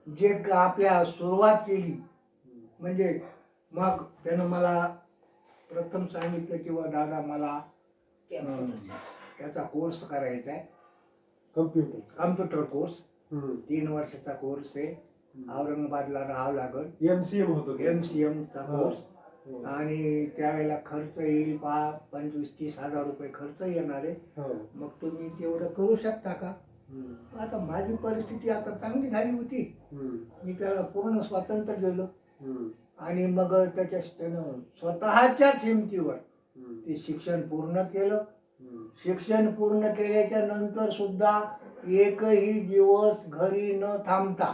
जे आपल्या सुरुवात केली, म्हणजे मग त्यानं मला प्रथम सांगितलं की व दादा मला याचा कोर्स करायचा आहे, कम्प्युटर कोर्स. 3 वर्षाचा कोर्स आहे. औरंगाबादला राहावं लागल. MCM होतो MCMचा कोर्स. आणि त्यावेळेला खर्च येईल 25-30 हजार रुपये खर्च येणार आहे. मग तुम्ही तेवढं करू शकता का? आता माझी परिस्थिती आता चांगली झाली होती. मी त्याला पूर्ण स्वातंत्र्य दिलं आणि मग त्यानं स्वतःच्याच हिमतीवर ते शिक्षण पूर्ण केलं. शिक्षण पूर्ण केल्याच्या नंतर सुद्धा एकही दिवस घरी न थांबता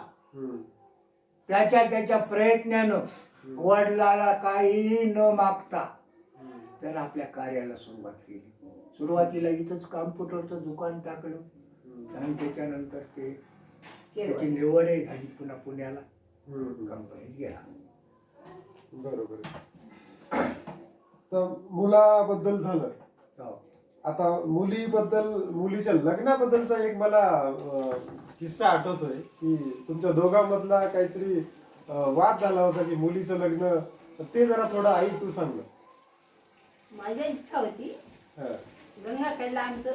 त्याच्या प्रयत्नानं, वडिलाला काहीही न मागता त्यानं आपल्या कार्याला सुरुवात केली. सुरुवातीला इथंच कॉम्प्युटरचं दुकान टाकलं आणि त्याच्यानंतर त्याची निवडही झाली पुन्हा पुण्याला कंपनीत गेला. बरोबर. तर मुलाबद्दल झालं. आता मुलीच्या लग्नाबद्दलचा एक मला किस्सा आठवतोय की तुमच्या दोघांमधला काहीतरी वाद झाला होता की मुलीचं लग्न, ते जरा थोडं आई तू सांग ना. माझी इच्छा होती गंगाखेडला आमचं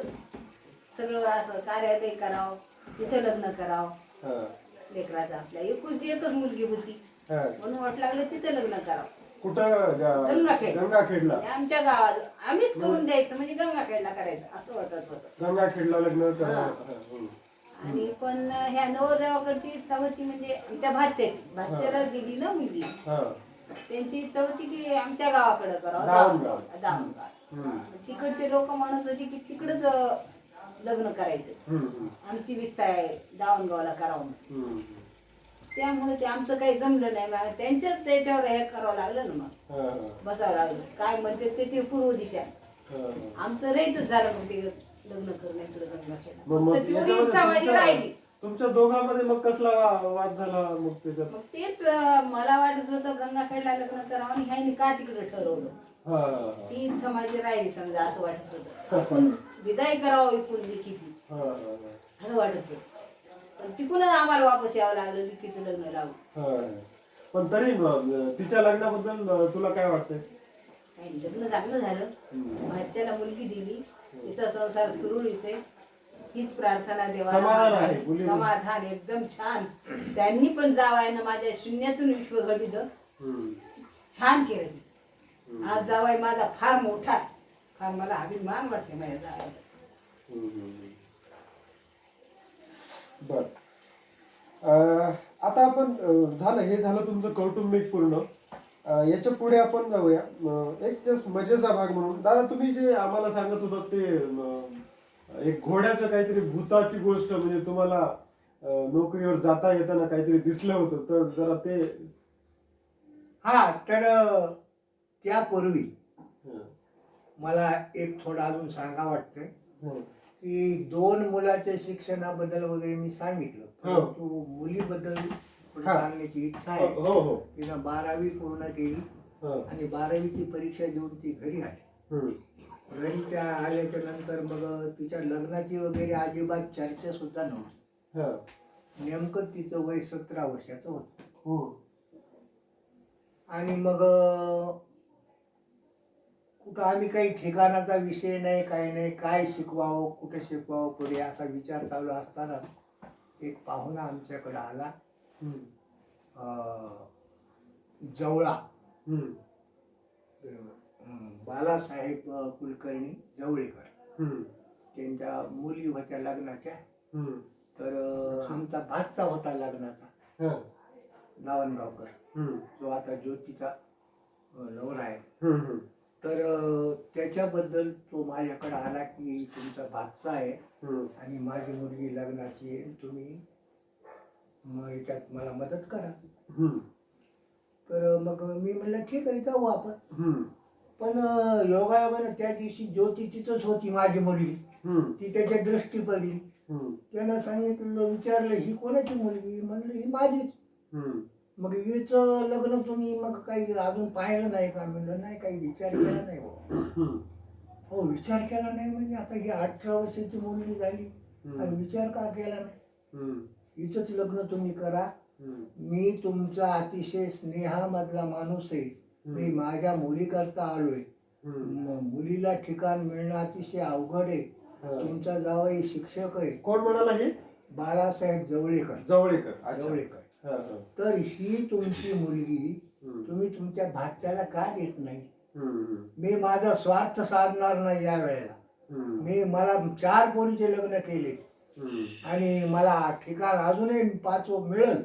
सगळं असं कार्यालय करावं, तिथे लग्न करावं लेकराचं. आपल्या एकच मुलगी होती म्हणून वाट लागलं तिथे लग्न करावं. कुठं? गंगाखेडला. आमच्या गावात आम्हीच करून द्यायचं, म्हणजे गंगाखेडला करायचं असं वाटत होतं. गंगाखेडला लग्न करावं. आणि पण ह्या नवरदेवाकडची इच्छा होती, म्हणजे आमच्या भाच्याला दिली ना मुलगी, त्यांची इच्छा होती की आमच्या गावाकडे करावं, दावणगाव. तिकडचे लोक म्हणत होते की तिकडच लग्न करायचं. आमची इच्छा आहे दावणगावला करावं. त्यामुळे ते आमचं काही जमलं नाही. त्यांच्याच त्याच्यावर हे करावं लागलं ना, मग बसावं लागलं. काय म्हणते ते पूर्व दिशा, आमचं रहितच झालं. मग ते लग्न करण्याकडे इच्छा माझी राहिली. तुमच्या दोघांमध्ये मग कसला वाद झाला मग त्याच्यात? मग तेच मला वाटत होतं गंगाखेडला लग्न करावं आणि ह्यानी का तिकडे ठरवलं. ती इच्छा माझी राहिली समजा. असं वाटत होतं आपण विदाई करावं इकून लिखीची, असं वाटत होतं. पण तिकूनच आम्हाला वापस यावं लागलं लिखीचं लग्न लावून. पण तरी तिच्या लग्नाबद्दल तुला काय वाटतंय? लग्न चांगलं झालं. भाच्याला मुलगी दिली, तिचा संसार सुरळीत आहे, हीच प्रार्थना देवाला. समाधान एकदम छान. त्यांनी पण जावायनं माझ्या शून्यातून विश्व घडविलं, छान केलं. आज जावाय माझा फार मोठा, फार मला अभिमान वाटते माझ्या जावायला. बर. आता आपण झालं, हे झालं तुमचं कौटुंबिक पूर्ण. याच्या पुढे आपण जाऊया एक जस्ट मजेचा भाग म्हणून. दादा, तुम्ही जे आम्हाला सांगत होतात ते एक घोड्याचं काहीतरी भूताची गोष्ट, म्हणजे तुम्हाला नोकरीवर जाता येताना काहीतरी दिसलं होतं, तर जरा ते. तर त्यापूर्वी मला एक थोडं अजून सांगा वाटतंय की 2 मुलाच्या शिक्षणाबद्दल वगैरे मी सांगितलं, परंतु मुलीबद्दल सांगण्याची इच्छा आहे. तिनं 12वी पूर्ण केली आणि 12वीची परीक्षा देऊन ती घरी आली. घरीच्या आल्याच्या नंतर मग तिच्या लग्नाची वगैरे अजिबात चर्चा सुद्धा नव्हती. नेमकं तिचं वय 17 वर्षाचं होतं. आणि मग कुठं आम्ही काही ठिकाणाचा विषय नाही, काही नाही, काय शिकवावं, कुठे शिकवावं पुढे असा विचार चालू असताना एक पाहुणा आमच्याकडे आला. जवळा बालासाहेब कुलकर्णी जवळेकर, त्यांच्या मुली होत्या लग्नाच्या. तर आमचा भातचा होता लग्नाचा, नावनगावकर, जो आता ज्योतीचा नवरा आहे. तर त्याच्याबद्दल तो माझ्याकडे आला की तुमचा भातचा आहे आणि माझी मुलगी लग्नाची आहे, तुम्ही मग याच्यात मला मदत करा. तर मग मी म्हणलं ठीक आहे, जाऊ आपण. पण योगायोगाने त्या दिवशी ज्योती तिथंच होती, माझी मुलगी. ती त्याच्या दृष्टी पडली. त्यानं सांगितलं, विचारलं ही कोणाची मुलगी? म्हणलं ही माझीच. मग हिचं लग्न तुम्ही मग काही अजून पाहिलं नाही का? म्हणलं नाही, काही विचार केला नाही. हो, विचार केला नाही म्हणजे आता ही 18 वर्षाची मुलगी झाली आणि विचार का केला नाही? हिचंच लग्न तुम्ही करा मी तुमचा अतिशय स्नेहामधला माणूस आहे. मी माझ्या मुलीकरता आलोय. मुलीला ठिकाण मिळणं अतिशय अवघड आहे. तुमचा जावई शिक्षक आहे. कोण म्हणाला हे? बाळासाहेब जवळेकर. जवळेकर. अच्छा. जवळेकर. तर ही तुमची मुलगी तुम्ही तुमच्या भाच्याला का देत नाही? मी माझा स्वार्थ साधणार नाही या वेळेला. मला 4 पोरीचे लग्न केले आणि मला ठिकाण अजूनही 5वं मिळेल.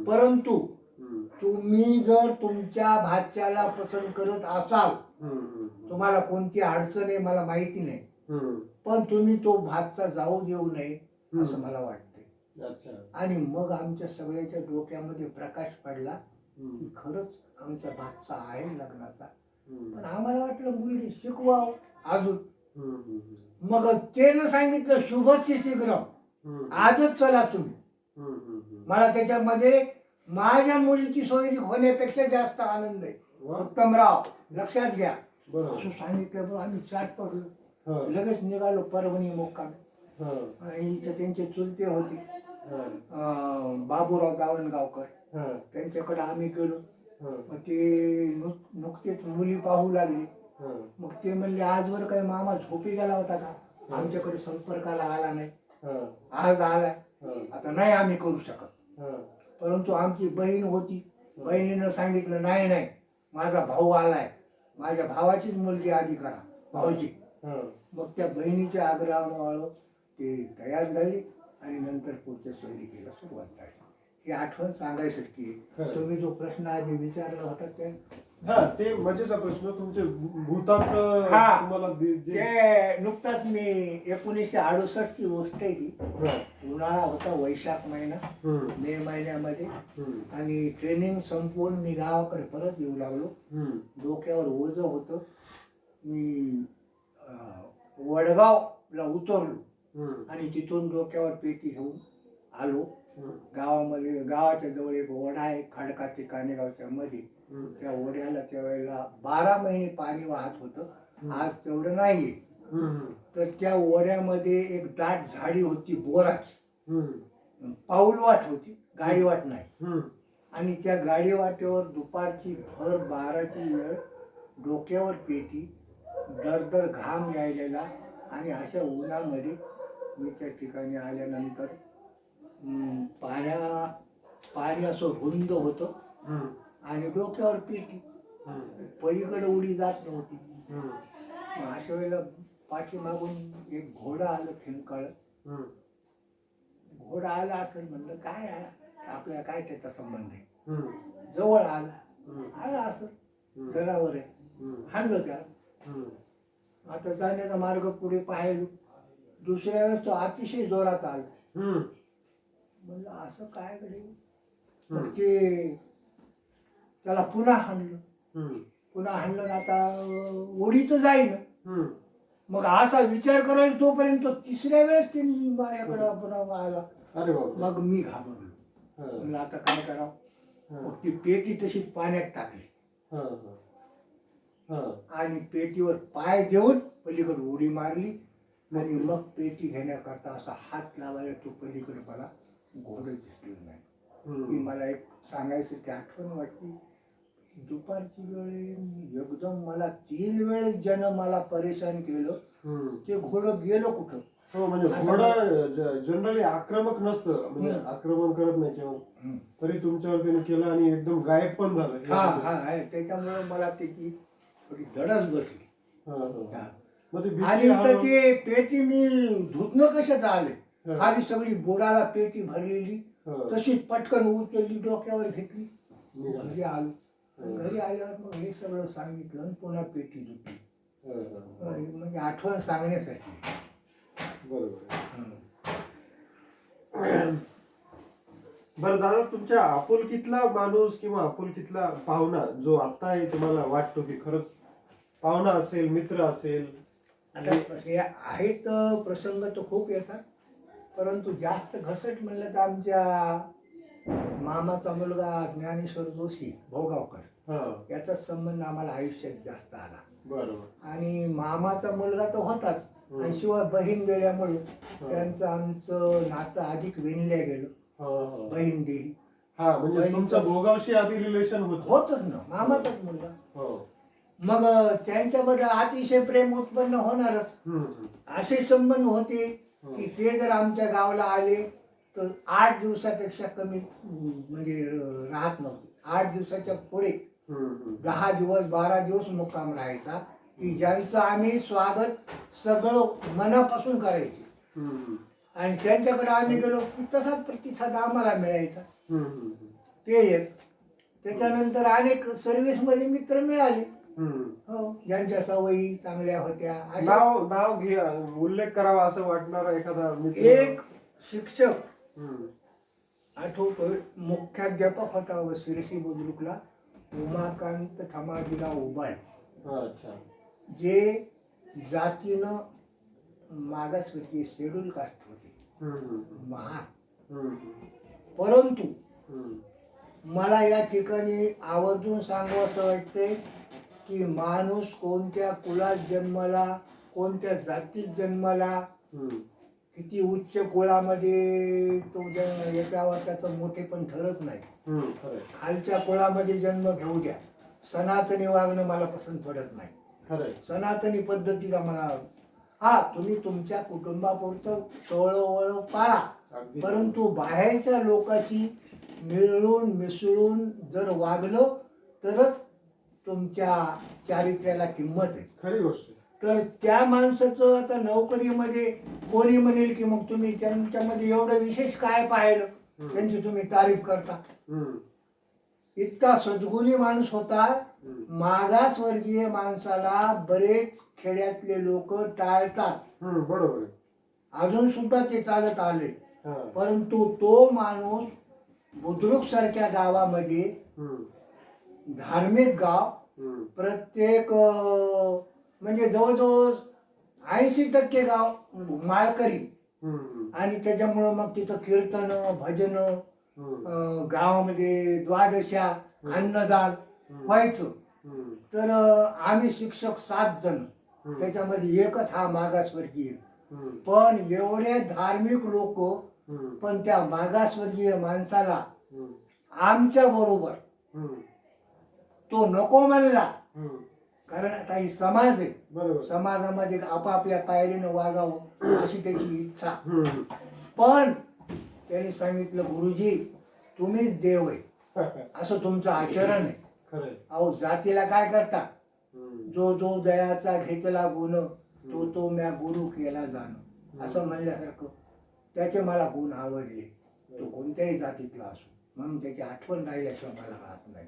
परंतु तुम्ही जर तुमच्या भाच्याला पसंत करत असाल, तुम्हाला कोणती अडचण आहे मला माहिती नाही, पण तुम्ही तो भातचा जाऊ देऊ नये असं मला वाटतंय. आणि मग आमच्या सगळ्याच्या डोक्यामध्ये प्रकाश पडला की खरंच आमचा भातचा आहे लग्नाचा. पण आम्हाला वाटलं मुलगी शिकवावं अजून. मग त्यानं सांगितलं शुभस्य शीघ्रम, आजच चला तुम्ही. मला त्याच्यामध्ये माझ्या मुलीची सोयरी होण्यापेक्षा जास्त आनंद आहे. उत्तमराव लक्षात घ्या असं सांगितलं. आम्ही चाट पडलो, लगेच निघालो परभणी मुक्कामी. आणि त्यांचे चुलते होते बाबूराव दावणगावकर, त्यांच्याकडे आम्ही गेलो. मग ते नुकतेच मुली पाहू लागली. मग ते म्हणले आजवर काही मामा झोपी गेला होता का? आमच्याकडे संपर्काला आला नाही. आज आला. आता नाही आम्ही करू शकत. परंतु आमची बहीण होती, बहिणीनं सांगितलं नाही नाही माझा भाऊ आलाय, माझ्या भावाचीच मुलगी आधी करा भाऊजी. मग त्या बहिणीच्या आग्रहामुळे ते तयार झाले आणि नंतर पुढच्या सोयरी केला सुरुवात झाली. ही आठवण सांगायसाठी. तुम्ही जो प्रश्न आधी विचारला होता ते मजेचा प्रश्न तुमचे भूताचं तुम्हाला ते नुकताच मी 1968 ची गोष्ट आहे ती. उन्हाळा होता, वैशाख महिना, मे महिन्यामध्ये. आणि ट्रेनिंग संपवून मी गावाकडे परत येऊ लागलो. डोक्यावर ओझं होतं. मी वडगावला उतरलो आणि तिथून डोक्यावर पेटी घेऊन आलो. गावामध्ये गावाच्या जवळ एक ओढा आहे खडका ते कानेगावच्या मध्ये. त्या ओढ्याला त्यावेळेला 12 महिने पाणी वाहत होतं. आज तेवढं नाहीये. तर त्या ओढ्यामध्ये एक दाट झाडी होती बोराची. पाऊल वाट होती, गाडी वाट नाही. आणि त्या गाडी वाटेवर दुपारची भर 12ची वेळ, डोक्यावर पेटी, दरदर घाम यायलेला. आणि अशा उन्हामध्ये मी त्या ठिकाणी आल्यानंतर पाणी असं रुंद होतं आणि डोक्यावर पेटी, पलीकडे उडी जात नव्हती. अशा वेळेला पाठीमागून एक घोडा आलं खिंकाळ. घोडा आला असेल म्हणलं काय आपल्याला काय त्याचा संबंध आहे. जवळ आला असं जनावर आहे, हाणलं त्याला. आता जाण्याचा मार्ग पुढे पाहिलो. दुसऱ्या वेळेस तो अतिशय जोरात आला. म्हणलं असं काय करेल. ते त्याला पुन्हा हाणलं. आता ओढी तर जाईन. मग असा विचार करायला तोपर्यंत तिसऱ्या वेळेस ते माझ्याकडं पुन्हा आला. मग मी घाबरलो. म्हणलं आता काय करावं. मग ती पेटी तशीच पाण्यात टाकली आणि पेटीवर पाय देऊन पलीकडे उडी मारली. आणि मग पेटी घेण्याकरता असा हात लावायला तो पलीकडे मला घोडं दिसलं नाही. ही मला एक सांगायचं ते आठवण वाटली. दुपारची वेळ एकदम मला 3 वेळेस ज्यानं मला परेशान केलं ते घोडं गेलं कुठं. म्हणजे घोडं जनरली आक्रमक नसतं, म्हणजे आक्रमण करत नाही केव्हा, तरी तुमच्यावर त्याने केलं आणि एकदम गायब पण झालं. त्याच्यामुळे मला त्याची थोडी धडस बसली. आणि ते पेटी मी धुतणं कशाचं आले. खाली सगळी बुडाला पेटी भरलेली तशीच पटकन उचलली, डोक्यावर घेतली, घरी आलो. घरी आल्यावर मग हे सगळं सांगितलं पुन्हा पेटी धुतली. म्हणजे आठवण सांगण्यासाठी. बरं दादा, तुमच्या आपुलकीतला माणूस किंवा आपुलकीतला पाहुणा जो आता आहे तुम्हाला वाटतो की खरंच पाहुणा असेल, मित्र असेल? आता असे आहेत प्रसंग तर खूप येतात, परंतु जास्त घसट म्हणलं तर आमच्या मामाचा मुलगा ज्ञानेश्वर जोशी भोगावकर याचा संबंध आम्हाला आयुष्यात जास्त आला. बरोबर. आणि मामाचा मुलगा तर होताच, आणि शिवाय बहीण गेल्यामुळे त्यांचं आमचं नातं अधिक विणल्या गेलं. बहीण गेली हा म्हणजे बहिणीचं- तुमचं भोगावशी आधी रिलेशन होत. होतच ना, मामाचाच मुलगा. हो. मग त्यांच्याबद्दल अतिशय प्रेम उत्पन्न होणारच. असे संबंध होते की ते जर आमच्या गावाला आले तर 8 दिवसापेक्षा कमी म्हणजे राहत नव्हते. 8 दिवसाच्या पुढे 10 दिवस 12 दिवस मुक्काम राहायचा की ज्यांचं आम्ही स्वागत सगळं मनापासून करायचे. आणि त्यांच्याकडे आम्ही गेलो की तसाच प्रतिसाद आम्हाला मिळायचा. ते एक. त्याच्यानंतर अनेक सर्व्हिसमध्ये मित्र मिळाले. हो, ज्यांच्या सवयी चांगल्या होत्या. अशा नाव घे, उल्लेख करावा असं वाटणार एखादा मित्र. एक शिक्षक आठवतोय, मुख्याध्यापक होता शिरसी बुद्रुकला, उमाकांत ठमाजीराव उबाळ. अच्छा. जे जातीनं मागासवर्गीय शेड्यूल कास्ट होते, महान. परंतु मला या ठिकाणी आवर्जून सांगावं वाटते की माणूस कोणत्या कुलात जन्माला, कोणत्या जातीत जन्माला, किती उच्च कुळामध्ये तो जन्म याच्यावर त्याचं मोठेपण ठरत नाही. खालच्या कुळामध्ये जन्म घेऊ द्या, सनातनी वागणं मला पसंत पडत नाही. सनातनी पद्धतीला मला, हा तुम्ही तुमच्या कुटुंबापुरतं टोळवळ पाळा, परंतु बाहेरच्या लोकांशी मिळून मिसळून जर वागलं तरच तुमच्या चारित्र्याला किंमत आहे. खरी गोष्ट. तर त्या माणसाचं आता नोकरीमध्ये कोणी म्हणेल की मग तुम्ही त्यांच्यामध्ये एवढं विशेष काय पाहिलं, त्यांची तुम्ही तारीफ करता. इतका सद्गुणी माणूस होता. मागासवर्गीय माणसाला बरेच खेड्यातले लोक टाळतात. बरोबर. अजून सुद्धा ते चालत आले. परंतु तो माणूस बुद्रुक सारख्या गावामध्ये, धार्मिक गाव, प्रत्येक म्हणजे जवळजवळ 80% गाव माळकरी, आणि त्याच्यामुळं मग तिथं कीर्तन भजन, गावामध्ये द्वादशा, अन्नदान व्हायचं. तर आम्ही शिक्षक 7 जण, त्याच्यामध्ये एकच हा मागासवर्गीय. पण एवढे धार्मिक लोक, पण त्या मागासवर्गीय माणसाला आमच्या बरोबर तो नको म्हणला. कारण आता ही समाज आहे, समाजामध्ये आपापल्या पायरीनं वागावं अशी त्याची इच्छा. पण त्यांनी सांगितलं, गुरुजी तुम्हीच देव आहे, असं तुमचं आचरण आहे. अहो जातीला काय करता, जो जो दयाचा घेतला गुण तो तो म्या गुरु केला जाणं, असं म्हणल्यासारखं. त्याचे मला गुण आवडले. तो कोणत्याही जातीतला असो, म्हणून त्याची आठवण राहिल्याशिवाय मला राहत नाही.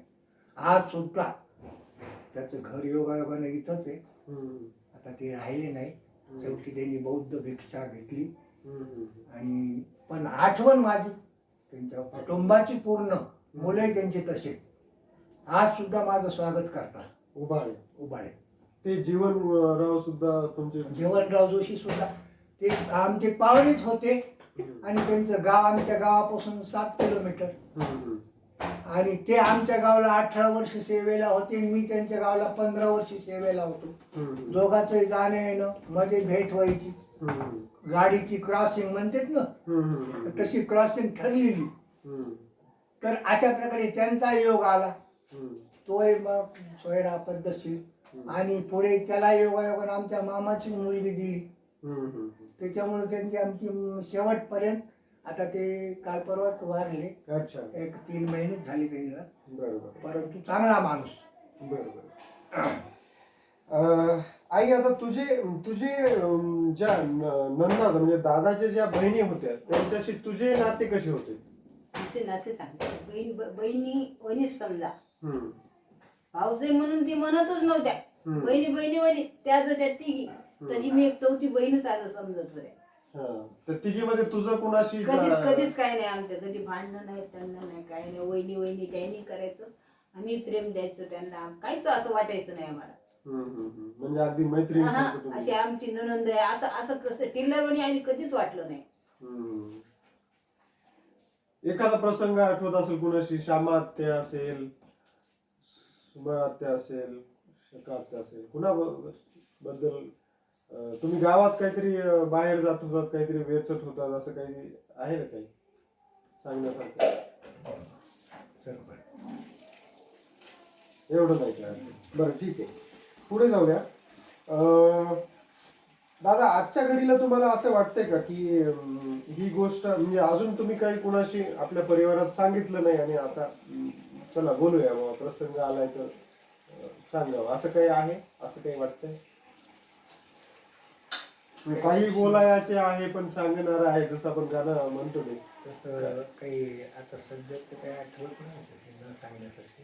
आज सुद्धा त्याचं घर योगायोगानं इथंच आहे. आता ते राहिले नाही, शेवटी त्यांनी बौद्ध भिक्षा घेतली. आणि पण आठवण माझी त्यांच्या कुटुंबाची पूर्ण, मुले त्यांचे तसे आज सुद्धा माझं स्वागत करतात. उबाळे ते जीवनराव सुद्धा तुमचे, जीवनराव जोशी सुद्धा ते आमचे पाहुणेच होते. आणि त्यांचं गाव आमच्या गावापासून 7 किलोमीटर. आणि ते आमच्या गावाला 18 वर्ष सेवेला होते, मी त्यांच्या गावाला 15 वर्ष सेवेला होतो. दोघांचं जाणं येणं, मध्ये भेट व्हायची. गाडीची क्रॉसिंग म्हणतात ना, तशी क्रॉसिंग ठरलेली. तर अशा प्रकारे त्यांचा योग आला. तोय मग सोयरा पद्धतशीर. आणि पुढे त्याला योगायोगाने आमच्या मामाची मुलगी दिली. त्याच्यामुळे त्यांची आमची शेवटपर्यंत, आता ते काल परवाच वारले. अच्छा. एक 3 महिनेच झाले त्यांना. बरोबर. परंतु चांगला माणूस. बरोबर. आई, आता तुझे ज्या नंदा म्हणजे दादाच्या ज्या बहिणी होत्या त्यांच्याशी तुझे नाते कसे होते? आमचे नाते चांगले. बहिणी वहिनीच समजा. भाऊजे म्हणून ती म्हणतच नव्हत्या. बहिणी बहिणी बहिणी त्या जशा तिघी, तशी मी एक 4थी बहीणच आज समजत होते. तर तिघीमध्ये तुझं कुणाशी कधीच काय नाही आमच्या. कधी भांडणं नाही, त्यांना नाही, काय नाही. वहिनी वहिनी काही नाही करायचं, आम्ही प्रेम द्यायचं त्यांना. काहीच असं वाटायचं नाही आम्हाला. म्हणजे अगदी मैत्री अशी आमची ननंद आहे असं असं कसं टिल्लरवणी आणि कधीच वाटलं नाही. एखादा प्रसंग आठवत असेल कुणाशी, श्यामा आत्या असेल, सुबा आत्या असेल, शका आत्या असेल, कुणा बद्दल तुम्ही गावात काहीतरी बाहेर जात होतात, काहीतरी वेचत होतात, असं काही आहे का काही सांगण्यासारखं? सरपंच. एवढं नाही काय. बरं ठीक आहे, पुढे जाऊया. अं, दादा, आजच्या घडीला तुम्हाला असं वाटतंय का की ही गोष्ट म्हणजे अजून तुम्ही काही कुणाशी आपल्या परिवारात सांगितलं नाही आणि आता चला बोलूया बाबा, प्रसंग आलाय तर सांगावं, असं काही आहे, असं काही वाटतंय? काही बोलायचे आहे पण सांगणार आहे, जसं आपण गाणं म्हणतो ते. तसं काही आता सध्या तर काही आठवत नाही तसे न सांगण्यासाठी.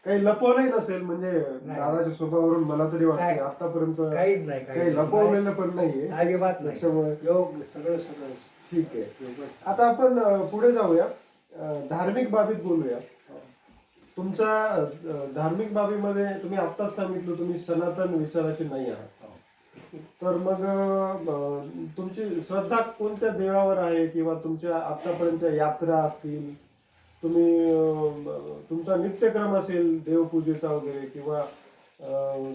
काही लपवलंही नसेल म्हणजे नाही. दादाच्या स्वभावावरून मला तरी वाटतं नाही. आतापर्यंत काहीच नाही, काही लपवलेलं पण नाहीये अजिबात नाही. त्याच्यामुळे योग सगळं सगळं ठीक आहे. योगच. आता आपण पुढे जाऊया, धार्मिक बाबीत बोलूया. तुमच्या धार्मिक बाबीमध्ये तुम्ही आत्ताच सांगितलं तुम्ही सनातन विचाराचे नाही आहात. तर मग तुमची श्रद्धा कोणत्या देवावर आहे, किंवा तुमच्या आतापर्यंतच्या यात्रा असतील, तुम्ही तुमचा नित्यक्रम असेल देवपूजेचा वगैरे, किंवा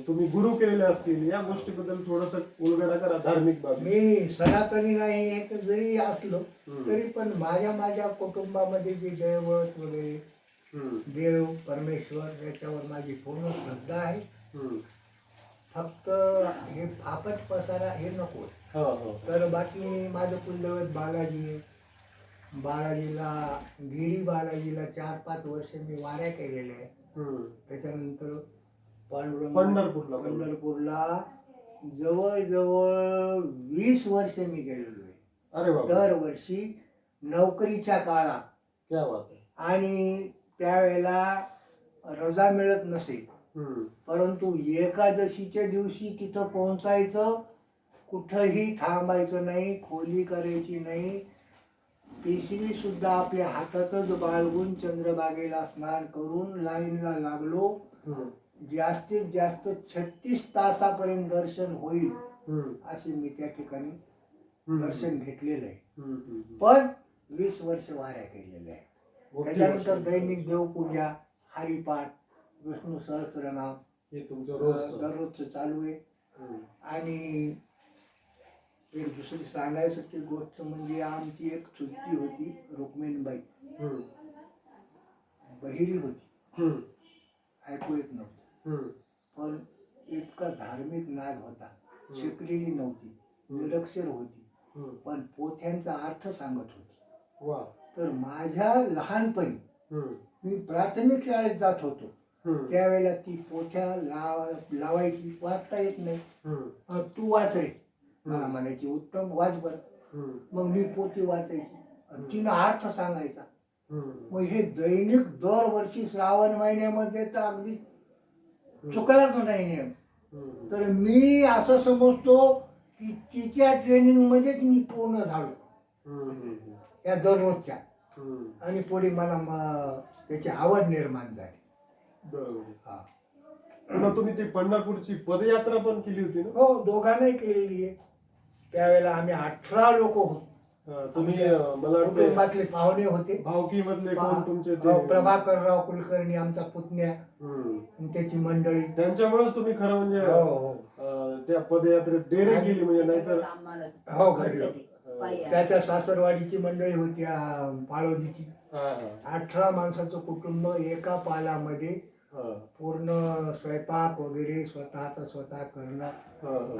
तुम्ही गुरु केलेले असतील, या गोष्टीबद्दल थोडस उलगडा करा धार्मिक बाबी. मी सनातनी नाही हे तर जरी असलो तरी पण माझ्या कुटुंबामध्ये जे दैवत वगैरे देव परमेश्वर याच्यावर माझी पूर्ण श्रद्धा आहे. फक्त हे फापट पसारा हे नको. तर बाकी माझं कुलदैवत बालाजी आहे. बालाजीला गिरी बालाजीला 4-5 वर्ष मी वाऱ्या केलेल्या आहे. त्याच्यानंतर पंढरपूरला जवळजवळ 20 वर्ष मी गेलेलो आहे. अरे बाबा, दरवर्षी नोकरीच्या काळात. क्या बात आहे. आणि त्यावेळेला रजा मिळत नसे, परंतु एकादशीच्या दिवशी तिथं पोहोचायचं, कुठंही थांबायचं नाही, खोली करायची नाही, पिशवी सुद्धा आपल्या हातातच बाळगून चंद्रभागेला स्नान करून लाईनला लागलो. जास्तीत जास्त 36 तासापर्यंत दर्शन होईल असे मी त्या ठिकाणी दर्शन घेतलेलं आहे. पण 20 वर्ष वाऱ्या केलेल्या आहे. त्याच्यानंतर दैनिक देवपूजा, हरिपाठ, विष्णू सहस्त्रनाम हे तुमचं रोज दररोजचं चालू आहे. आणि एक दुसरी सांगायसारखी गोष्ट म्हणजे आमची एक चुलती होती, रुक्मिणीबाई. बहिरी होती, ऐकू येत नव्हतं, पण इतका धार्मिक नाग होता. शिकलेली नव्हती, निरक्षर होती, पण पोथ्यांचा अर्थ सांगत होती. तर माझ्या लहानपणी मी प्राथमिक शाळेत जात होतो त्यावेळेला ती पोथ्या लावायची, वाचता येत नाही, तू वाच रे मला म्हणायची, उत्तम वाच बर. मग मी पोथी वाचायची, तिनं अर्थ सांगायचा. मग हे दैनिक दरवर्षी श्रावण महिन्यामध्ये तर अगदी चुकलाच नाही नियम. तर मी असं समजतो की तिच्या ट्रेनिंग मध्येच मी पूर्ण झालो या दररोजच्या. आणि पुढे मला त्याची आवड निर्माण झाली. बरोबर. तुम्ही ती पंढरपूरची पदयात्रा पण केली होती ना? हो, दोघांनाही केलेली आहे. त्यावेळेला आम्ही 18 लोक होतो. तुम्ही मला कुटुंबातले पाहुणे होते. भावकी मधले कोण तुमचे? प्रभाकरराव कुलकर्णी आमचा पुतण्या, त्याची मंडळी. त्यांच्यामुळेच तुम्ही खरं म्हणजे त्या पदयात्रेत डेरे केली, म्हणजे नाहीतर हो घडलं. त्याच्या सासरवाडीची मंडळी होती, पाळोदीची. 18 माणसाचं कुटुंब एका पालामध्ये, पूर्ण स्वयंपाक वगैरे स्वतः करणं.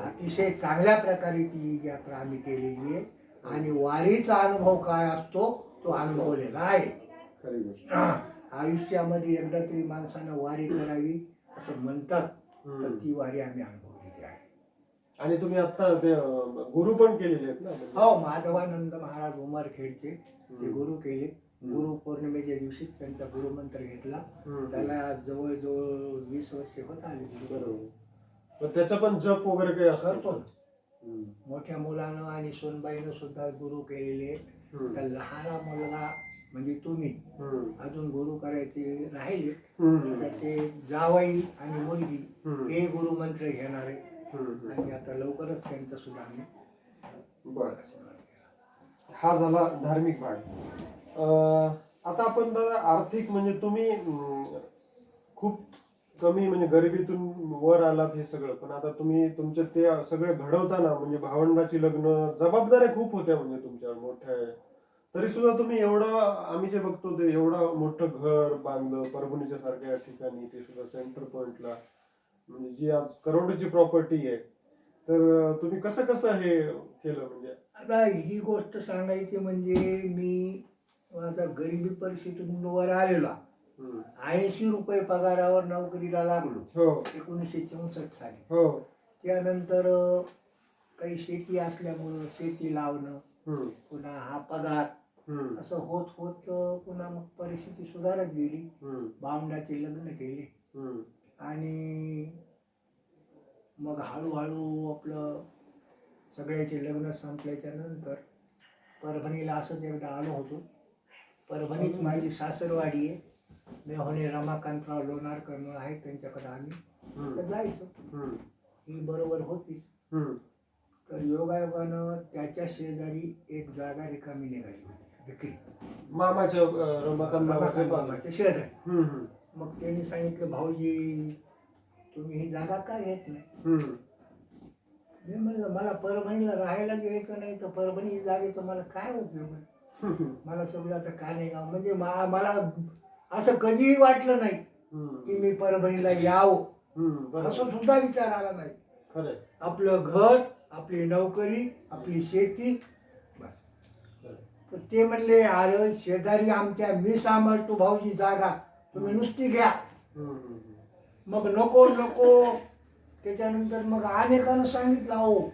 अतिशय चांगल्या प्रकारे ती यात्रा आम्ही केलेली आहे. आणि वारीचा अनुभव काय असतो तो अनुभवलेला आहे. आयुष्यामध्ये एकदा तरी माणसानं वारी करावी असं म्हणतात, तर ती वारी आम्ही अनुभवलेली आहे. आणि तुम्ही आता ते गुरु पण केलेले आहेत ना? हो, माधवानंद महाराज उमरखेडचे ते गुरु केले. गुरु पौर्णिमेच्या दिवशी त्यांचा गुरुमंत्र घेतला. त्याला जवळजवळ 20 वर्ष होत आली. बरोबर. त्याचा पण जप वगैरे काही करतो. मोठ्या मुलानं आणि सोनबाईनं सुद्धा गुरु केलेले. त्या लहान मुलगा म्हणजे तुम्ही अजून गुरु करायचे राहिले तर ते जावई आणि मुलगी हे गुरुमंत्र घेणारे. आणि आता लवकरच त्यांचा सुद्धा आम्ही. हा झाला धार्मिक भाग. आता आपण दादा आर्थिक म्हणजे तुम्ही खूप कमी म्हणजे गरिबीतून वर आलात हे सगळं, पण आता तुम्ही तुमचे ते सगळे घडवताना म्हणजे भावंडाची लग्न, जबाबदाऱ्या खूप होत्या म्हणजे तुमच्या मोठ्या तरी सुद्धा तुम्ही एवढं, आम्ही जे बघतो ते एवढं मोठं घर बांधलं परभणीच्या सारख्या ठिकाणी, ते सुद्धा सेंटर पॉइंटला, म्हणजे जी आज करोडोची प्रॉपर्टी आहे. तर तुम्ही कसं कसं हे केलं म्हणजे? आता ही गोष्ट सांगायची म्हणजे मी माझा गरिबी परिस्थितीतून वर आलेला. 80 रुपये पगारावर नोकरीला लागलो हो 1964 साली. हो. त्यानंतर काही शेती असल्यामुळं शेती लावणं, पुन्हा हा पगार, असं होत होत पुन्हा मग परिस्थिती सुधारत गेली. भावंडाचे लग्न केले आणि मग हळूहळू आपलं सगळ्याचे लग्न संपल्याच्या नंतर परभणीला असंच एकदा आलो होतो. परभणीत माझी सासरवाडी आहे, मेहोणे रमाकांतराव लोणारकर म्हणून आहे, त्यांच्याकडे आम्ही तर जायचो. ही बरोबर होतीच. तर योगायोगानं त्याच्या शेजारी एक जागा रिकामी निघाली होती विक्री, मामाच्या मामाच्या शेजारी. मग त्यांनी सांगितलं, भाऊजी तुम्ही ही जागा का घेत नाही? मी म्हणलं मला परभणीला राहायलाच यायचं नाही, तर परभणी जागेचा मला काय उपयोग आहे? मला सगळं आता कानेगाव म्हणजे मला असं कधीही वाटलं नाही की मी परभणीला यावं, असं सुद्धा विचार आला नाही. आपलं घर, आपली नोकरी, आपली शेती, बस. तर ते म्हणले, अरे शेजारी आमच्या मी सांभाळतो भाऊजी जागा, तुम्ही नुसती घ्या. मग नको नको. त्याच्यानंतर मग अनेकानं सांगितलं, हो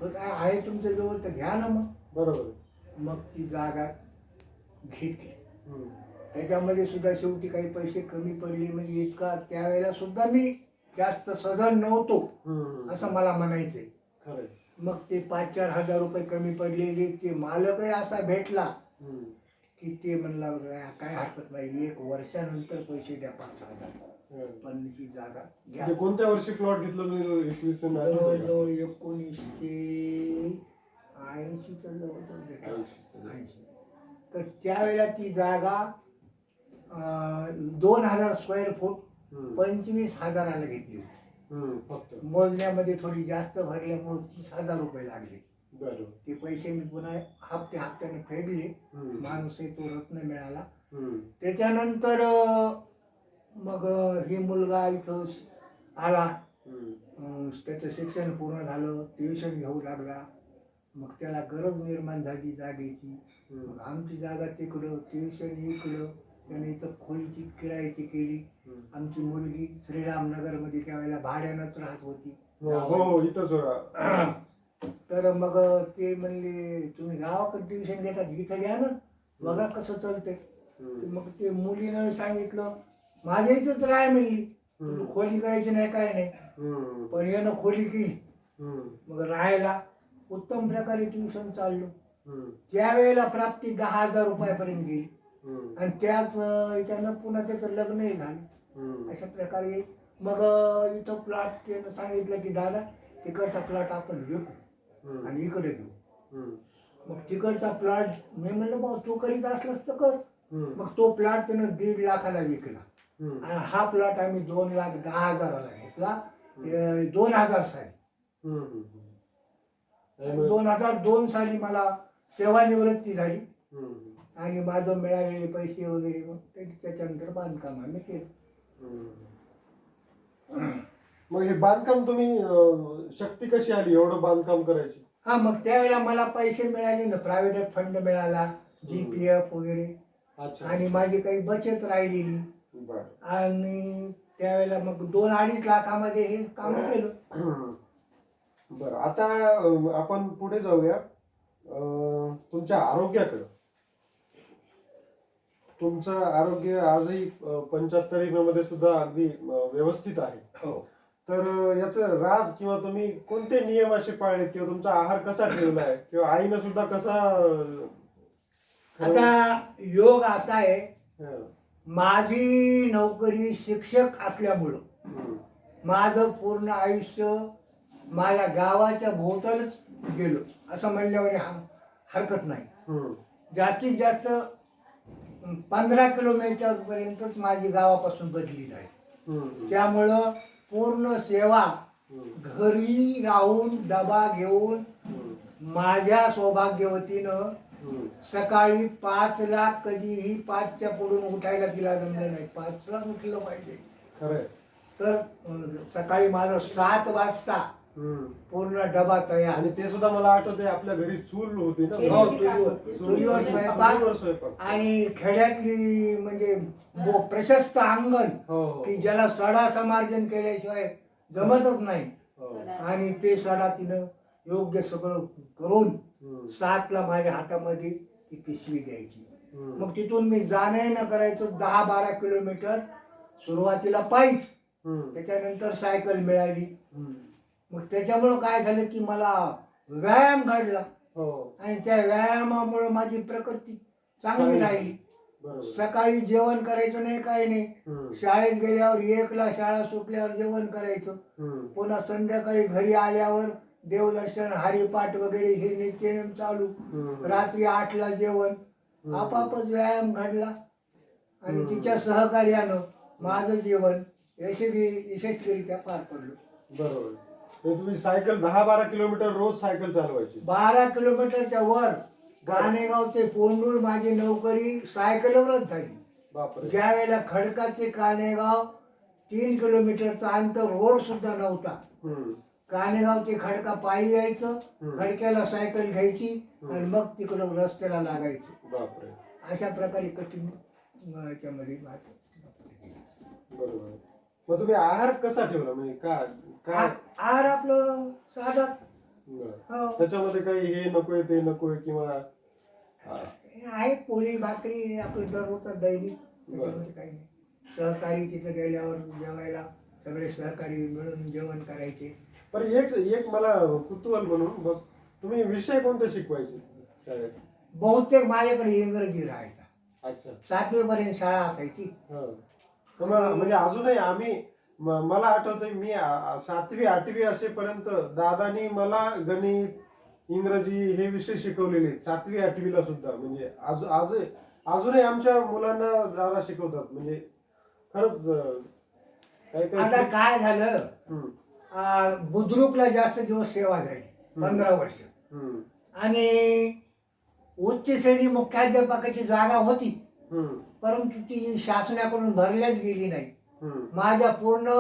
काय आहे तुमच्या जवळ तर घ्या ना. मग बरोबर. मग ती जागा घेतली. त्याच्यामध्ये सुद्धा शेवटी काही पैसे कमी पडले, म्हणजे इतका त्यावेळेला सुद्धा मी जास्त सधन नव्हतो असं मला म्हणायचंय. मग ते 5-4 हजार रुपये कमी पडलेले, ते मालकही असा भेटला की ते म्हणला काय हरकत नाही, 1 वर्षानंतर पैसे द्या 5,000, पण ही जागा घ्या. कोणत्या वर्षी प्लॉट घेतला तुम्ही? इसवी सन जवळजवळ 1980च्या जवळ भेटला. 80. तर त्यावेळेला ती जागा 2,000 स्क्वेअर फूट 25,000ला घेतली होती. फक्त मोजण्यामध्ये थोडी जास्त भरल्यामुळे 30,000 रुपये लागले. ते पैसे मी पुन्हा हप्त्याने फेडले. माणूसही तो रत्न मिळाला. त्याच्यानंतर मग हे मुलगा इथं आला, त्याचं शिक्षण पूर्ण झालं, ट्युशन घेऊ लागला. मग त्याला गरज निर्माण झाली जागेची. मग आमची जागा तिकडं, ट्युशन इकडं. त्याने इथं खोलीची किरायाची केली. आमची मुलगी श्रीरामनगरमध्ये त्यावेळेला भाड्यानंच राहत होती. तर मग ते म्हणले, तुम्ही गावाकडे ट्युशन घेतात, इथं घ्या ना, बघा कसं चालतंय. मग ते मुलीनं सांगितलं, माझ्या इथंच राहाय म्हणली, खोली करायची नाही काय नाही. पण यानं खोली केली. मग राहायला उत्तम प्रकारे ट्युशन चाललो. त्यावेळेला प्राप्ती 10,000 रुपयापर्यंत गेली. आणि त्याच याच्यानं पुन्हा त्याचं लग्नही झालं. अशा प्रकारे मग इथं प्लॉट त्यानं सांगितलं की दादा तिकडचा प्लॉट आपण विकू आणि इकडे घेऊ. मग तिकडचा प्लॉट मी म्हणलं, भाऊ तू करीत असलास तर कर. मग तो प्लॉट त्यानं 1.5 लाखाला विकला. आणि हा प्लॉट आम्ही 2,10,000ला घेतला 2000 साली. 2002 साली मला सेवानिवृत्ती झाली आणि माझं मिळालेले पैसे वगैरे मग त्याच्यानंतर बांधकाम आम्ही केलं. मग हे बांधकाम तुम्ही शक्ती कशी आली एवढं बांधकाम करायची? हा, मग त्यावेळेला मला पैसे मिळाले ना, प्रायव्हेट फंड मिळाला, GPF वगैरे, आणि माझी काही बचत राहिलेली. आणि त्यावेळेला मग 2-2.5 लाखामध्ये हे काम केलं. बरं, आता आपण पुढे जाऊया तुमच्या आरोग्याकडे. तुमचं आरोग्य आजही 75 मध्ये सुद्धा अगदी व्यवस्थित आहे. तर याचं राज किंवा तुम्ही कोणते नियम असे पाळले, किंवा तुमचा आहार कसा ठेवला आहे, किंवा आईनं सुद्धा कसा? आता योग असा आहे, माझी नोकरी शिक्षक असल्यामुळं माझं पूर्ण आयुष्य माझ्या गावाच्या भोवतालच गेलो असं म्हणल्यावर हरकत नाही. जास्तीत जास्त 15 किलोमीटर पर्यंतच माझी गावापासून बदली जाईल. त्यामुळं पूर्ण सेवा घरी राहून डबा घेऊन माझ्या सौभाग्यवतीनं सकाळी 5ला कधीही 5च्या पुढून उठायला तिला जमलं नाही. 5ला उठलं पाहिजे. खरंय. तर सकाळी माझा 7 वाजता पूर्ण डबा तयार. आणि ते सुद्धा मला आठवतंय आपल्या घरी चूल होती ना. हो, चुलीवर स्वयंपाक. आणि खेड्यातली म्हणजे प्रशस्त अंगण की ज्याला सडा समार्जन केल्याशिवाय जमतच नाही. आणि ते सडा तिनं योग्य सगळं करून 7ला माझ्या हातामध्ये ती पिशवी द्यायची. मग तिथून मी जाणं येणं करायचो 10-12 किलोमीटर. सुरुवातीला पायीच, त्याच्यानंतर सायकल मिळाली. मग त्याच्यामुळं काय झालं की मला व्यायाम घडला. आणि त्या व्यायामामुळे माझी प्रकृती चांगली राहिली. सकाळी जेवण करायचं नाही, काही नाही. शाळेत गेल्यावर 1ला शाळा सुटल्यावर जेवण करायचं. पुन्हा संध्याकाळी घरी आल्यावर देवदर्शन, हरिपाठ वगैरे हे नित्यनेम चालू. रात्री 8ला जेवण. आपापच व्यायाम घडला. आणि तिच्या सहकार्यानं माझं जीवन यशस्वीरित्या पार पडलं. बरोबर. तुम्ही सायकल 10-12 किलोमीटर रोज सायकल चालवायची? 12 किलोमीटरच्या वर. कानेगाव ते पोंडूळ माझी नोकरी सायकलवरच झाली. बापरे. ज्या वेळेला खडका ते कानेगाव 3 किलोमीटरचा अंतर, रोड सुद्धा नव्हता. कानेगाव ते खडका पायी यायचं, खडक्याला सायकल घ्यायची आणि मग तिकडं रस्त्याला लागायचं. बापरे. अशा प्रकारे कठीण याच्यामध्ये. बरोबर. मग तुम्ही आहार कसा ठेवला, म्हणजे काय आहार आपलं साधा. त्याच्यामध्ये काही हे नकोय ते नकोय किंवा आहे पोळी भाकरी आपलं दररोजचा दैनिक. त्याच्यामध्ये काही नाही. सहकारी तिथं गेल्यावर जेवायला सगळे सहकारी मिळून जेवण करायचे. पण एक मला कुतूहल म्हणून, बघ तुम्ही विषय कोणते शिकवायचे शाळेत? बहुतेक माझ्याकडे इंग्रजी राहायचा. अच्छा. 7वी पर्यंत शाळा असायची. म्हणजे अजूनही मला आठवतंय मी 7वी 8वी असेपर्यंत दादानी मला गणित, इंग्रजी हे विषय शिकवलेले 7वी 8वीला सुद्धा. म्हणजे अजूनही आमच्या मुलांना दादा शिकवतात. म्हणजे खरंच आता काय झालं, बुद्रुकला जास्त दिवस सेवा झाली, 15 वर्ष. आणि उच्च श्रेणी मुख्याध्यापकाची जागा होती, परंतु ती शासनाकडून भरल्याच गेली नाही. माझ्या पूर्ण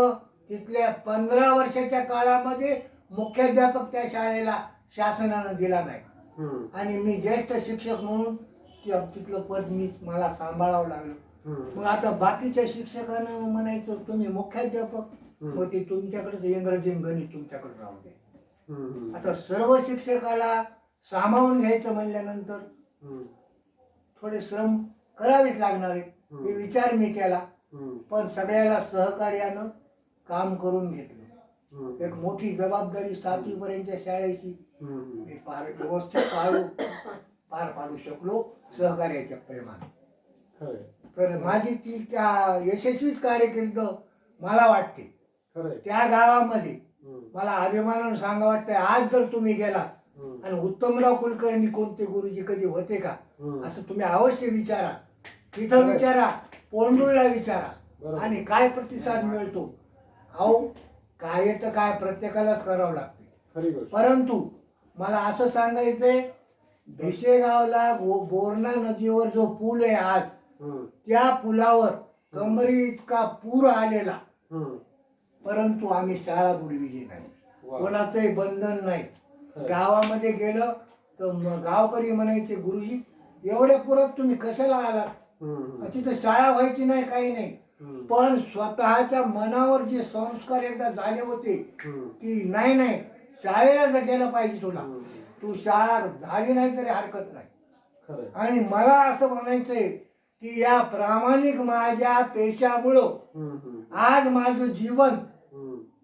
तिथल्या 15 वर्षाच्या काळामध्ये मुख्याध्यापक त्या शाळेला शासनानं दिला नाही. आणि मी ज्येष्ठ शिक्षक म्हणून तिथलं पद मला सांभाळावं लागलं. मग आता बाकीच्या शिक्षकांना म्हणायचं तुम्ही मुख्याध्यापक होते, तुमच्याकडे इंग्रजी गणित तुमच्याकडे राहू दे. आता सर्व शिक्षकाला सामावून घ्यायचं म्हणल्यानंतर थोडे श्रम करावेच लागणार आहे. हे विचार मी केला. पण सगळ्याला सहकार्यानं काम करून घेतलं. एक मोठी जबाबदारी 7वी पर्यंतच्या शाळेची व्यवस्थित पार पाडू शकलो सहकार्याच्या प्रेमाने. तर माझी ती त्या यशस्वीच कार्यकिर्द मला वाटते. त्या गावामध्ये मला अभिमानानं सांगा वाटतंय, आज जर तुम्ही गेला आणि उत्तमराव कुलकर्णी कोणते गुरुजी कधी होते का असं तुम्ही अवश्य विचारा. तिथं विचारा, पोंडूळला विचारा, आणि काय प्रतिसाद मिळतो. अहो काय तर काय प्रत्येकालाच करावं लागते. परंतु मला असं सांगायचंय, भिशेगावला बोरणा नदीवर जो पूल आहे आज, त्या पुलावर कमरी इतका पूर आलेला, परंतु आम्ही शाळा बुडविली नाही. कोणाचंही बंधन नाही. गावामध्ये गेलं तर गावकरी म्हणायचे, गुरुजी एवढ्या पुरात तुम्ही कशाला आलात? तिथं शाळा व्हायची नाही, काही नाही. पण स्वतःच्या मनावर जे संस्कार एकदा झाले होते की नाही शाळेला गेलं पाहिजे, तू शाळा झाली नाही तरी हरकत नाही. आणि मला असं म्हणायचंय की या प्रामाणिक माझ्या पेशामुळं आज माझं जीवन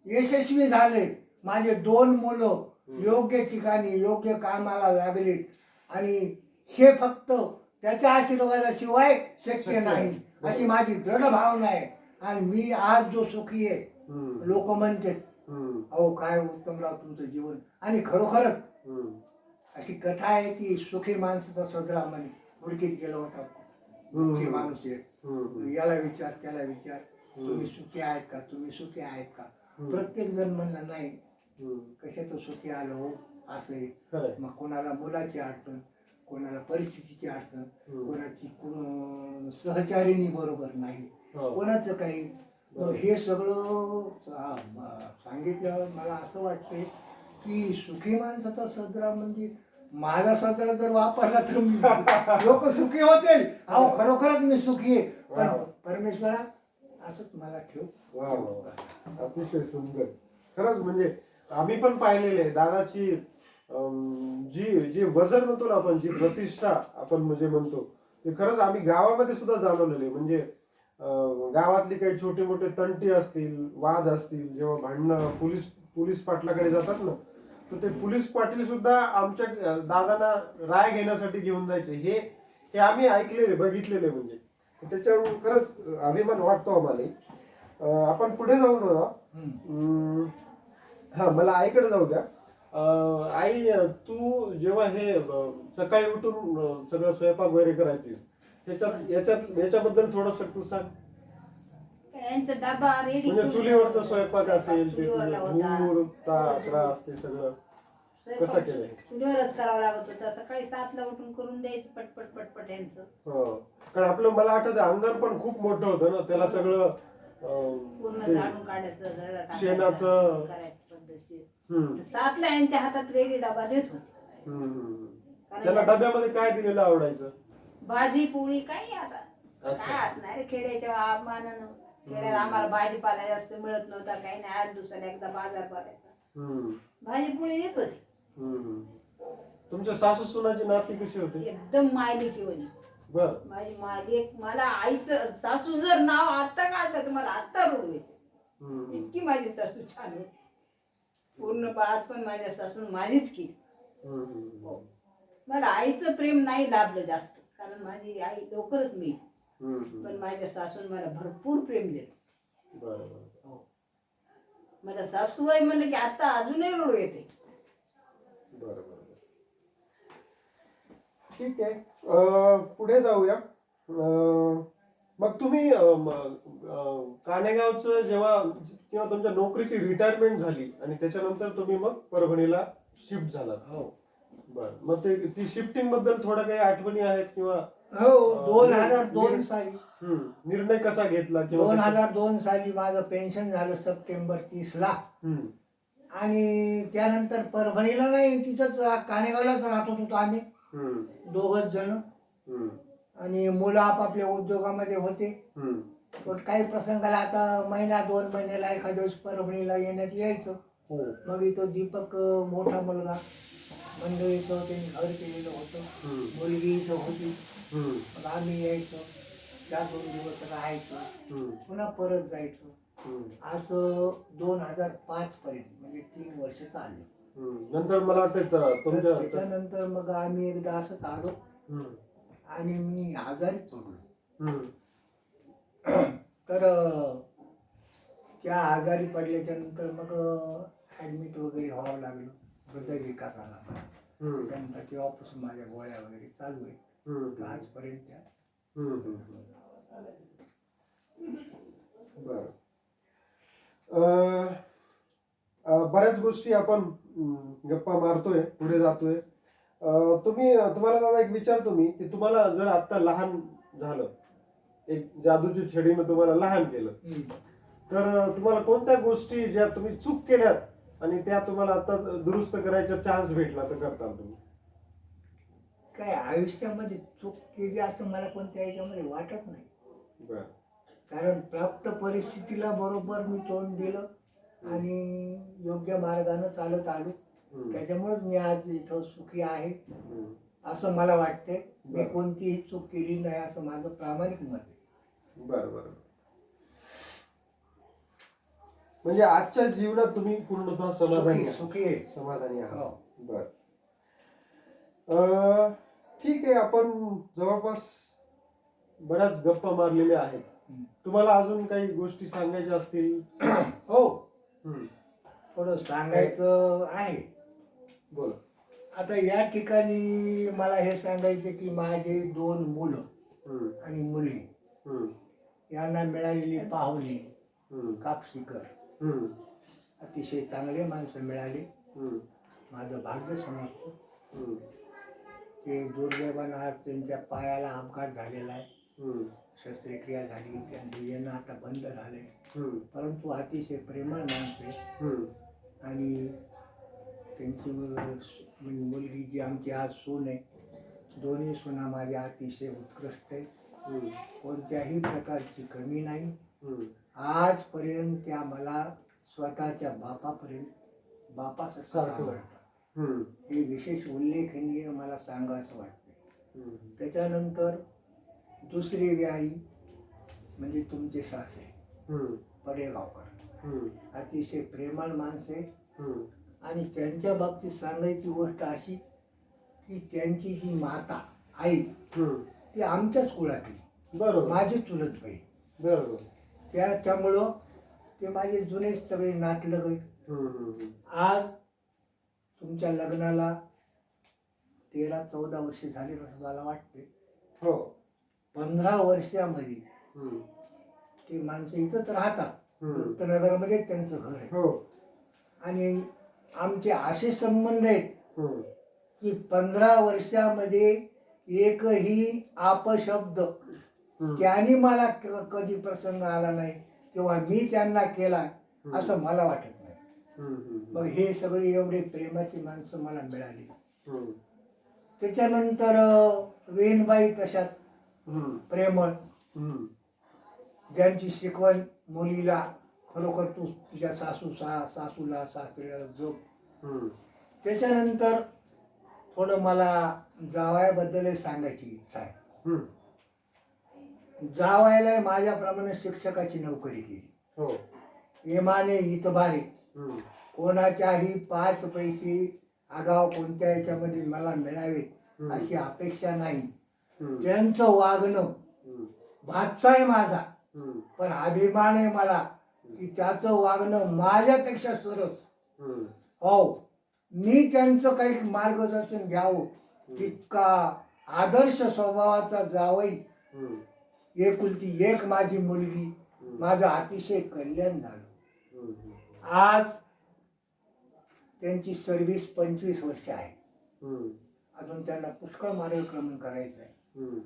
यशस्वी झाले. माझे 2 मुलं योग्य ठिकाणी योग्य कामाला लागले, आणि हे फक्त त्याच्या आशीर्वादाशिवाय शक्य नाही अशी माझी दृढ भावना आहे. आणि मी आज जो सुखी आहे, लोक म्हणते अहो काय उत्तमराव तुमचं जीवन. आणि खरोखरच अशी कथा आहे की सुखी माणसाचा सदरा म्हणे उडकीत गेला होता. सुखी माणूस आहे, याला विचार त्याला विचार, तुम्ही सुखी आहेत का, तुम्ही सुखी आहेत का. प्रत्येक जण म्हणला नाही, कशाचं सुखी आलो हो असं. मग कोणाला मुलाची अडचण, कोणाला परिस्थितीची अडचण, कोणाची सहचारिणी बरोबर नाही, हो. कोणाचं काही. मग हे सगळं सांगितल्यावर मला असं वाटतंय की सुखी माणसाचा सदरा म्हणजे माझा सदरा जर वापरला तर लोक सुखी होतील. अहो खरोखरच मी सुखी आहे, पण परमेश्वरा असंच मला ठेव. वा वा वा. अतिशय सुंदर. खरंच म्हणजे आम्ही पण पाहिलेले आहे दादाची जी जी वजन म्हणतो ना आपण, जी प्रतिष्ठा आपण म्हणजे म्हणतो, ते खरंच आम्ही गावामध्ये सुद्धा जाणवलेले आहे. म्हणजे गावातली काही छोटे मोठे तंटी असतील, वाद असतील, जेव्हा भांडणं पोलीस पाटलाकडे जातात ना, तर ते पोलीस पाटील सुद्धा आमच्या दादांना राय घेण्यासाठी घेऊन जायचे. हे आम्ही ऐकलेले, बघितलेले. म्हणजे त्याच्यावर खरंच अभिमान वाटतो आम्हाला. आपण पुढे जाऊ ना. हा, मला आईकडे जाऊ द्या. आई, तू जेव्हा हे सकाळी उठून सगळं स्वयंपाक वगैरे करायची, याच्याबद्दल थोडस तू सांग. यांचा डबा रेडी म्हणजे चुलीवरचा स्वयंपाक असेल, ते धूर त्रास ते सगळं कसं केलंय? चुलीवरच करावं लागत होतं. सकाळी 7ला उठून करून द्यायचं पटपट पटपट यांचं. हो, कारण आपलं मला आठवतं अंगण पण खूप मोठं होतं ना, त्याला सगळं पूर्ण झाडून काढायचं, शेणाचं करायचं पद्धतशीर. 7ला यांच्या हातात रेडी डबा देत होते. त्याला डब्यामध्ये काय दिलेलं आवडायचं? भाजी पोळी काही आता काय असणार खेड्याच्या मानानं. खेड्यात आम्हाला भाजीपाला जास्त मिळत नव्हता, काही नाही. 8 दिवसाला एकदा बाजार भरायचा, भाजी पोळी देत होती. तुमच्या सासू सुनाची नाती कशी होती? एकदम मायलेकी होती. बर. माझी मालिक, मला आईचं सासू जर नाव आता काढलं तर मला आत्ता रोड येते. इतकी माझी सासू छान होती. पूर्ण बाळात पण माझ्या सासून माझीच की. मला आईचं प्रेम नाही लाभलं जास्त, कारण माझी आई लवकरच मी. पण माझ्या सासून मला भरपूर प्रेम दिलं. बरोबर. मला सासूबाई म्हणलं की आता अजूनही रोड येते. बरोबर. ठीक आहे, पुढे जाऊया. मग तुम्ही कानेगावचं जेव्हा किंवा तुमच्या नोकरीची रिटायरमेंट झाली आणि त्याच्यानंतर तुम्ही मग परभणीला शिफ्ट झालात. हो. बर. मग ती शिफ्टिंग बद्दल थोड्या काही आठवणी आहेत किंवा? हो, 2002 साली. निर्णय कसा घेतला? 2002 साली माझं पेन्शन झालं सप्टेंबर 30ला. आणि त्यानंतर परभणीला नाही, तिथंच कानेगावलाच राहत होतो आम्ही दोघच जण. आणि मुलं आपापल्या उद्योगामध्ये होते. पण काही प्रसंगाला आता महिना 2 महिन्याला एखाद्या दिवस परभणीला येण्यात यायचं. मग इथं दीपक मोठा मुलगा मंडळीचं त्यांनी घर केलेलं होतं, मुलगी इथं होती. मग आम्ही यायचो, 4-2 दिवस राहायचो, पुन्हा परत जायचो. असं 2005 पर्यंत, म्हणजे 3 वर्ष चालले. नंतर मला वाटतं त्याच्यानंतर मग आम्ही एकदा असंच आलो आणि मी आजारी पडलो. तर त्या आजारी पडल्याच्या नंतर मग ऍडमिट वगैरे व्हावं लागलं हृदयविकाराला. त्यानंतर तेव्हापासून माझ्या गोळ्या वगैरे चालू आहेत आजपर्यंत त्या. बर. बऱ्याच गोष्टी आपण गप्पा मारतोय, पुढे जातोय. तुम्हाला दादा एक विचारतो मी, की तुम्हाला जर आता लहान झालं, एक जादूची छडीनं तुम्हाला लहान केलं, तर तुम्हाला कोणत्या गोष्टी ज्या तुम्ही चूक केल्यात आणि त्या तुम्हाला आता दुरुस्त करायचा चान्स भेटला तर करताल तुम्ही? काय आयुष्यामध्ये चूक केली असं मला कोणत्या याच्यामध्ये वाटत नाही. बर. कारण प्राप्त परिस्थितीला बरोबर मी तोंड दिलं आणि योग्य मार्गानं चालत आलो. त्याच्यामुळेच मी आज इथं सुखी आहे असं मला वाटते. मी कोणतीही चूक केली नाही असं माझं प्रामाणिक मत आहे. बरोबर. म्हणजे आजच्या जीवनात तुम्ही पूर्णतः सुखी आहे. समाधानी आहात. बर. ठीक आहे, आपण जवळपास बऱ्याच गप्पा मारलेल्या आहेत. तुम्हाला अजून काही गोष्टी सांगायच्या असतील? हो, थोडं सांगायचं आहे. बोला. आता या ठिकाणी मला हे सांगायचं की माझे 2 मुलं आणि मुली यांना मिळालेली पाहुणी कापसीकर अतिशय चांगले माणसं मिळाली. माझं भाग्य समजतो. ते दुर्दैवानं आज त्यांच्या पायाला अपघात झालेला आहे. हम्म. शस्त्रक्रिया झाली, त्यांचं येणं आता बंद झालंय. हम्म. परंतु अतिशय प्रेमळ माणसं आहे. हम्म. आणि त्यांची मुलगी जी आमची आज सून आहे, दोन्ही सुना माझ्या अतिशय उत्कृष्ट आहे. हम्म. कोणत्याही प्रकारची कमी नाही. हम्म. आजपर्यंत त्या मला स्वतःच्या बापासारखं सारखं. सांभाळतात. हम्म. हे विशेष उल्लेखनीय मला सांगावंसं वाटते. हम्म. त्याच्यानंतर दुसरी व्याही म्हणजे तुमचे सासरे हम्म. पडेगावकर, हम्म. अतिशय प्रेमळ माणसे. हम्म. आणि त्यांच्या बाबतीत सांगायची गोष्ट अशी की त्यांची जी माता आई हम्म. ती आमच्याच कुळातली, बरोबर. माझी चुलत बाई. बरोबर. त्याच्यामुळं ते माझे जुनेच सगळे नातलग आहेत. हम्म. हम्म. आज तुमच्या लग्नाला 13-14 वर्ष झाले असं मला वाटते. हो. 15 वर्षामध्ये हम्म. ते माणसं इथंच राहतात. हम्म. दत्तनगरमध्ये त्यांचं घर आहे. हो. आणि आमचे असे संबंध आहेत हम्म. की 15 वर्षामध्ये एकही अपशब्द हम्म. त्यांनी मला कधी प्रसंग आला नाही किंवा मी त्यांना केला असं मला वाटत नाही. हम्म. मग हे सगळे एवढे प्रेमाची माणसं मला मिळाली. हम्म. त्याच्यानंतर वेणबाई तशात हम्म. प्रेमळ, हम्म. ज्यांची शिकवण मुलीला खरोखर तू तुझ्या सासूला सासऱ्याला जप. हम्म. त्याच्यानंतर थोडं मला जावयाबद्दल सांगायची इच्छा आहे. हम्म. जावयाला माझ्याप्रमाणे शिक्षकाची नोकरी केली. हो. इमाने इतबारे, हम्म. कोणाच्याही 5 पैसे आगाव कोणत्या याच्यामध्ये मला मिळावे हम्म. अशी अपेक्षा नाही. हम्म. त्यांचं वागणं हम्म. भातचा आहे माझा, हम्म. पण अभिमान आहे मला की त्याचं वागणं माझ्यापेक्षा सरस. हम्म. हो, मी त्यांचं काही मार्गदर्शन घ्यावं इतका आदर्श स्वभावाचा जावई, हम्म. एकुलती एक माझी मुलगी, माझं अतिशय कल्याण झालं. हम्म. आज त्यांची सर्व्हिस 25 वर्ष आहे. हम्म. अजून त्यांना पुष्कळ मार्गक्रमण करायचं आहे. हम्म.